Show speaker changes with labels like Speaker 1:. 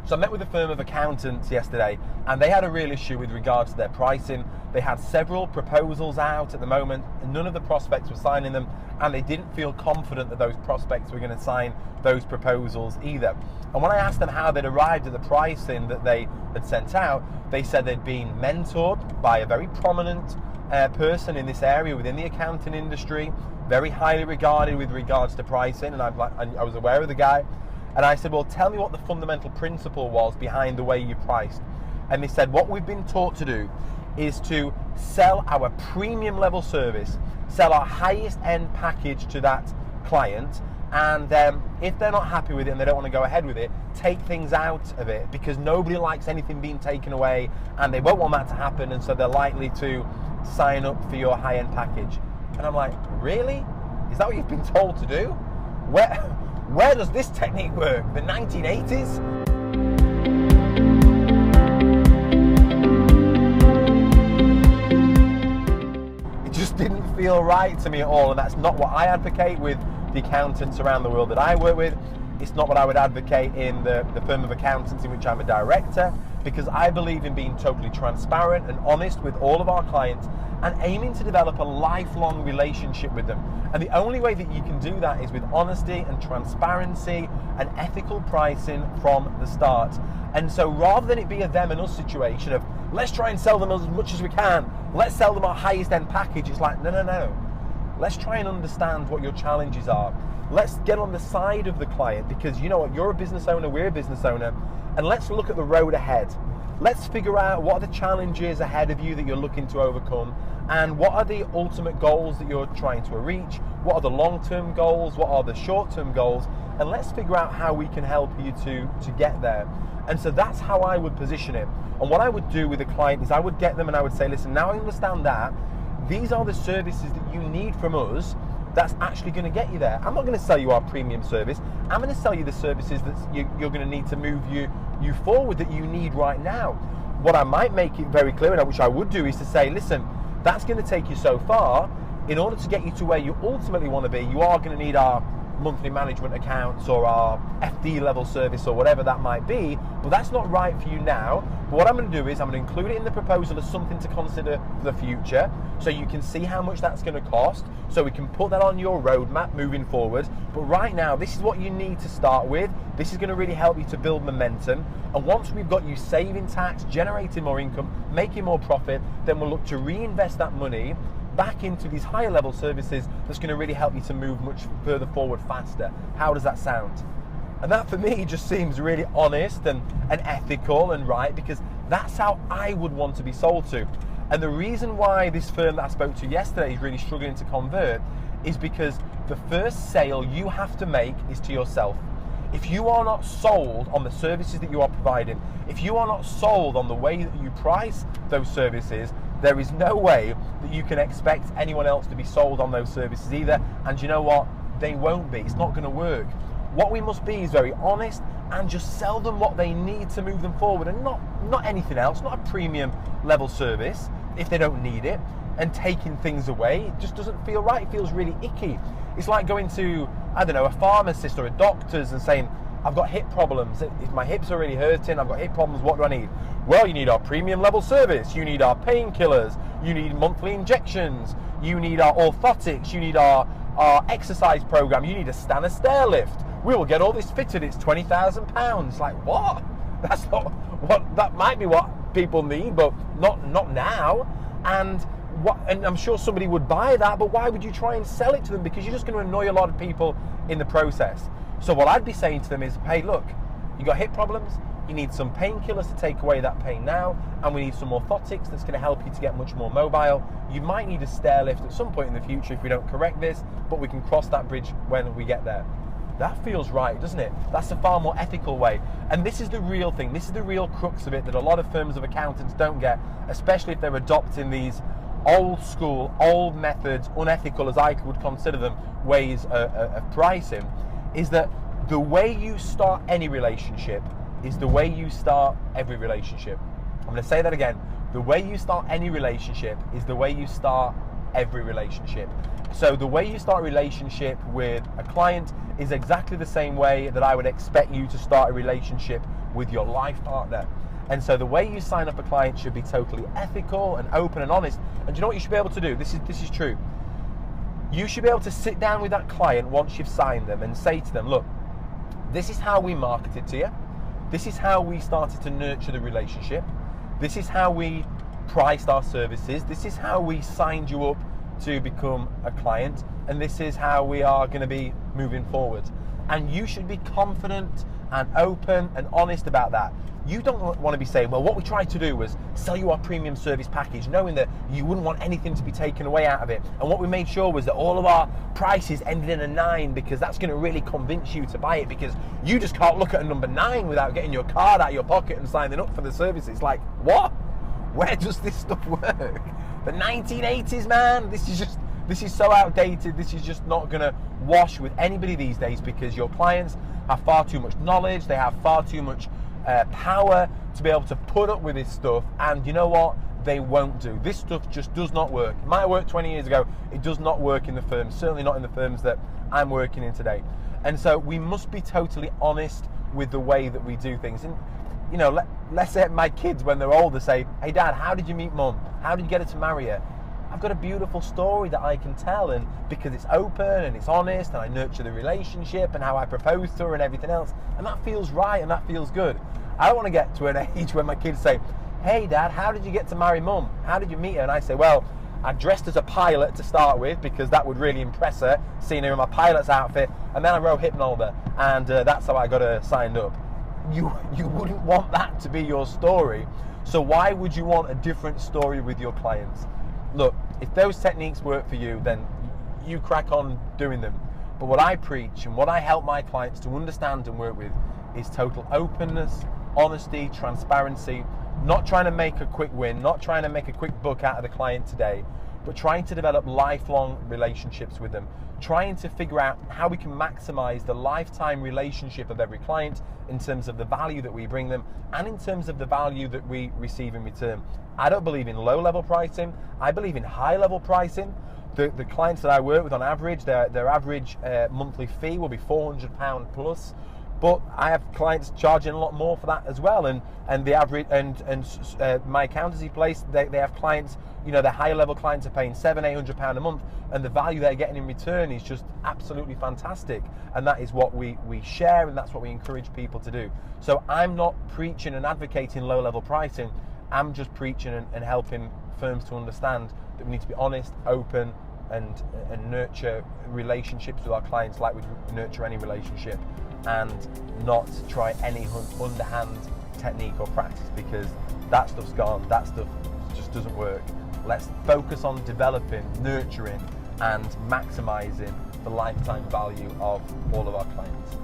Speaker 1: So I met with a firm of accountants yesterday, and they had a real issue with regards to their pricing. They had several proposals out at the moment, and none of the prospects were signing them, and they didn't feel confident that those prospects were going to sign those proposals either. And when I asked them how they'd arrived at the pricing that they had sent out, they said they'd been mentored by a very prominent person in this area within the accounting industry, very highly regarded with regards to pricing, and I was aware of the guy. And I said, well, tell me what the fundamental principle was behind the way you priced. And they said, what we've been taught to do is to sell our premium level service, sell our highest end package to that client, and if they're not happy with it and they don't want to go ahead with it, take things out of it, because nobody likes anything being taken away, and they won't want that to happen, and so they're likely to sign up for your high-end package. And I'm like, really? Is that what you've been told to do? Where does this technique work? The 1980s? It just didn't feel right to me at all, and that's not what I advocate with the accountants around the world that I work with. It's not what I would advocate in the firm of accountants in which I'm a director, because I believe in being totally transparent and honest with all of our clients and aiming to develop a lifelong relationship with them. And the only way that you can do that is with honesty and transparency and ethical pricing from the start. And so rather than it be a them and us situation of let's try and sell them as much as we can, let's sell them our highest end package, it's like, no. Let's try and understand what your challenges are. Let's get on the side of the client, because you know what, you're a business owner, we're a business owner, and let's look at the road ahead. Let's figure out what are the challenges ahead of you that you're looking to overcome, and what are the ultimate goals that you're trying to reach, what are the long-term goals, what are the short-term goals, and let's figure out how we can help you to get there. And so that's how I would position it. And what I would do with a client is I would get them and I would say, listen, now I understand that these are the services that you need from us that's actually going to get you there. I'm not going to sell you our premium service. I'm going to sell you the services that you're going to need to move you forward, that you need right now. What I might make it very clear, and which I would do, is to say, listen, that's going to take you so far. In order to get you to where you ultimately want to be, you are going to need our monthly management accounts or our FD level service or whatever that might be, but that's not right for you now. But what I'm going to do is I'm going to include it in the proposal as something to consider for the future, so you can see how much that's going to cost, so we can put that on your roadmap moving forward. But right now, this is what you need to start with. This is going to really help you to build momentum, and once we've got you saving tax, generating more income, making more profit, then we'll look to reinvest that money back into these higher level services that's going to really help you to move much further forward faster. How does that sound? And that for me just seems really honest and ethical and right, because that's how I would want to be sold to. And the reason why this firm that I spoke to yesterday is really struggling to convert is because the first sale you have to make is to yourself. If you are not sold on the services that you are providing, if you are not sold on the way that you price those services, there is no way that you can expect anyone else to be sold on those services either. And you know what? They won't be. It's not going to work. What we must be is very honest and just sell them what they need to move them forward, and not anything else, not a premium level service if they don't need it, and taking things away. It just doesn't feel right. It feels really icky. It's like going to, I don't know, a pharmacist or a doctor's and saying, I've got hip problems. If my hips are really hurting, I've got hip problems, what do I need? Well, you need our premium level service. You need our painkillers. You need monthly injections. You need our orthotics. You need our exercise program. You need a stand stair lift. We will get all this fitted. It's £20,000. Like, what? That's not what, that might be what people need, but not now. And I'm sure somebody would buy that, but why would you try and sell it to them? Because you're just going to annoy a lot of people in the process. So what I'd be saying to them is, hey, look, you got hip problems, you need some painkillers to take away that pain now, and we need some orthotics that's going to help you to get much more mobile. You might need a stair lift at some point in the future if we don't correct this, but we can cross that bridge when we get there. That feels right, doesn't it? That's a far more ethical way. And this is the real thing, this is the real crux of it that a lot of firms of accountants don't get, especially if they're adopting these old school, old methods, unethical as I would consider them, ways of pricing, is that the way you start any relationship is the way you start every relationship. I'm going to say that again. The way you start any relationship is the way you start every relationship. So the way you start a relationship with a client is exactly the same way that I would expect you to start a relationship with your life partner. And so the way you sign up a client should be totally ethical and open and honest. And you know what you should be able to do? This is true. You should be able to sit down with that client once you've signed them and say to them, look, this is how we marketed to you. This is how we started to nurture the relationship. This is how we priced our services. This is how we signed you up to become a client. And this is how we are going to be moving forward. And you should be confident and open and honest about that. You don't want to be saying, well, what we tried to do was sell you our premium service package, knowing that you wouldn't want anything to be taken away out of it. And what we made sure was that all of our prices ended in a 9, because that's going to really convince you to buy it, because you just can't look at a number 9 without getting your card out of your pocket and signing up for the service. It's like, what? Where does this stuff work? The 1980s, man. This is so outdated. This is just not going to wash with anybody these days, because your clients have far too much knowledge. They have far too much power to be able to put up with this stuff, and you know what? They won't do. This stuff just does not work. It might have worked 20 years ago. It does not work in the firms, certainly not in the firms that I'm working in today. And so we must be totally honest with the way that we do things. And you know, let's say my kids, when they're older, say, hey Dad, how did you meet Mum? How did you get her to marry her? I've got a beautiful story that I can tell, and because it's open and it's honest, and I nurture the relationship and how I proposed to her and everything else, and that feels right and that feels good. I don't want to get to an age when my kids say, hey Dad, how did you get to marry Mum? How did you meet her? And I say, well, I dressed as a pilot to start with, because that would really impress her, seeing her in my pilot's outfit, and then I wrote Hypnolder, and that's how I got her signed up. You wouldn't want that to be your story, so why would you want a different story with your clients? Look, if those techniques work for you, then you crack on doing them. But what I preach and what I help my clients to understand and work with is total openness, honesty, transparency, not trying to make a quick win, not trying to make a quick buck out of the client today, but trying to develop lifelong relationships with them, trying to figure out how we can maximize the lifetime relationship of every client in terms of the value that we bring them and in terms of the value that we receive in return. I don't believe in low-level pricing. I believe in high-level pricing. The clients that I work with, on average, their average monthly fee will be £400 plus. But I have clients charging a lot more for that as well, and the average and my accountancy place, they have clients, you know, the higher level clients are paying £700-800 a month, and the value they're getting in return is just absolutely fantastic. And that is what we share, and that's what we encourage people to do. So I'm not preaching and advocating low level pricing. I'm just preaching and helping firms to understand that we need to be honest, open, and nurture relationships with our clients like we nurture any relationship, and not try any underhand technique or practice, because that stuff's gone. That stuff just doesn't work. Let's focus on developing, nurturing, and maximizing the lifetime value of all of our clients.